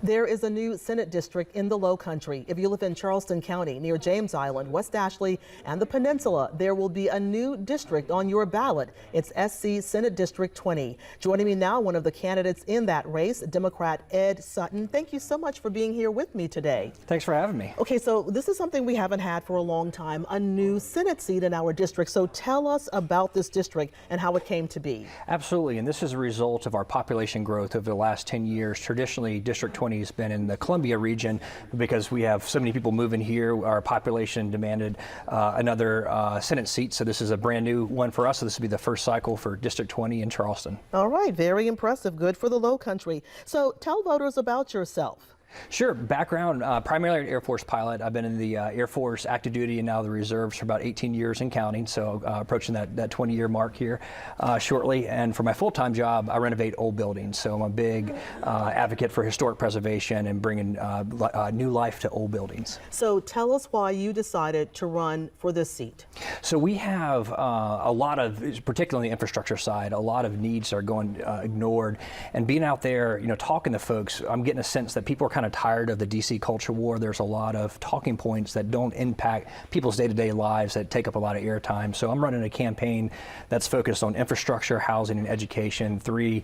There is a new Senate district in the Lowcountry. If you live in Charleston County, near James Island, West Ashley, and the Peninsula, there will be a new district on your ballot. It's SC Senate District 20. Joining me now, one of the candidates in that race, Democrat Ed Sutton. Thank you so much for being here with me today. Thanks for having me. Okay, so this is something we haven't had for a long time, a new Senate seat in our district. So tell us about this district and how it came to be. Absolutely, and this is a result of our population growth over the last 10 years. Traditionally, District 20 has been in the Columbia region. Because we have so many people moving here, our population demanded another Senate seat. So this is a brand new one for us. So this will be the first cycle for District 20 in Charleston. All right, very impressive. Good for the Lowcountry. So tell voters about yourself. Sure. Background, primarily an Air Force pilot. I've been in the Air Force active duty and now the reserves for about 18 years and counting. So approaching that 20-year mark here shortly. And for my full-time job, I renovate old buildings. So I'm a big advocate for historic preservation and bringing new life to old buildings. So tell us why you decided to run for this seat. So we have a lot of, particularly on the infrastructure side, a lot of needs are going ignored. And being out there, talking to folks, I'm getting a sense that people are kind of tired of the DC culture war. There's a lot of talking points that don't impact people's day-to-day lives that take up a lot of airtime. So I'm running a campaign that's focused on infrastructure, housing, and education, three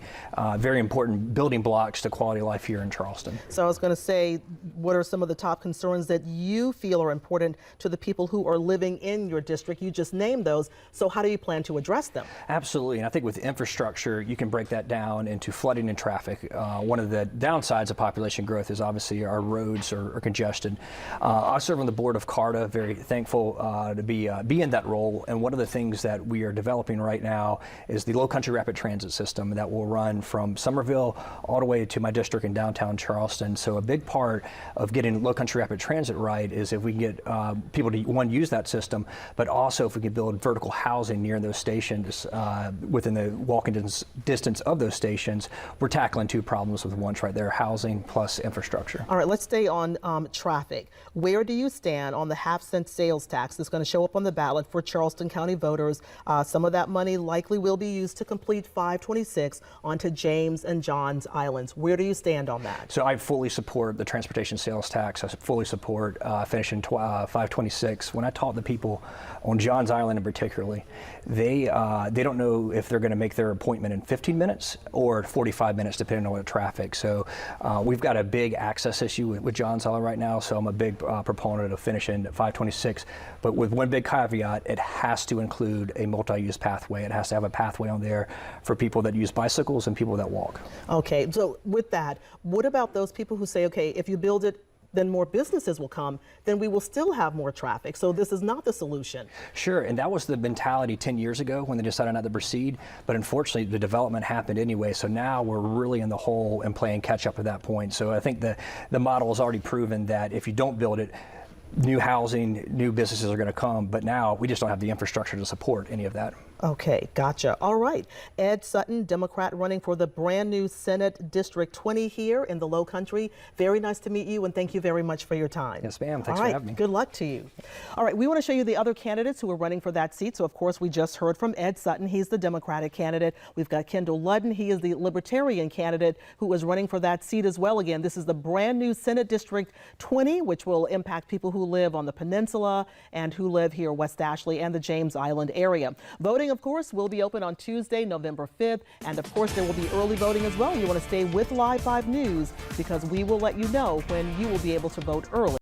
very important building blocks to quality of life here in Charleston. So I was going to say, what are some of the top concerns that you feel are important to the people who are living in your district? You just named those. So how do you plan to address them? Absolutely. And I think with infrastructure, you can break that down into flooding and traffic. One of the downsides of population growth is obviously our roads are congested. I serve on the board of CARTA, very thankful to be in that role. And one of the things that we are developing right now is the Lowcountry Rapid Transit System that will run from Somerville all the way to my district in downtown Charleston. So a big part of getting Lowcountry Rapid Transit right is if we can get people to, one, use that system, but also if we can build vertical housing near those stations within the walking distance of those stations. We're tackling two problems with one right there, housing plus infrastructure. All right, let's stay on traffic. Where do you stand on the half-cent sales tax that's going to show up on the ballot for Charleston County voters? Some of that money likely will be used to complete 526 onto James and Johns Islands. Where do you stand on that? So I fully support the transportation sales tax. I fully support finishing 526. When I talk to people on Johns Island in particularly, they don't know if they're going to make their appointment in 15 minutes or 45 minutes depending on the traffic. So we've got a big access issue with Johns Island right now, so I'm a big proponent of finishing 526, but with one big caveat: it has to include a multi-use pathway. It has to have a pathway on there for people that use bicycles and people that walk. Okay, so with that, what about those people who say, okay, if you build it, then more businesses will come, then we will still have more traffic. So this is not the solution. Sure, and that was the mentality 10 years ago when they decided not to proceed, but unfortunately the development happened anyway, so now we're really in the hole and playing catch up at that point. So I think the model has already proven that if you don't build it, new housing, new businesses are going to come, but now we just don't have the infrastructure to support any of that. Okay, gotcha. All right. Ed Sutton, Democrat running for the brand new Senate District 20 here in the Lowcountry. Very nice to meet you, and thank you very much for your time. Yes, ma'am. Thanks for having me. Good luck to you. All right, we want to show you the other candidates who are running for that seat. So, of course, we just heard from Ed Sutton. He's the Democratic candidate. We've got Kendall Ludden. He is the Libertarian candidate who is running for that seat as well. Again, this is the brand new Senate District 20, which will impact people who live on the Peninsula and who live here, West Ashley and the James Island area. Voting, of course, will be open on Tuesday, November 5th. And of course, there will be early voting as well. You want to stay with Live 5 News because we will let you know when you will be able to vote early.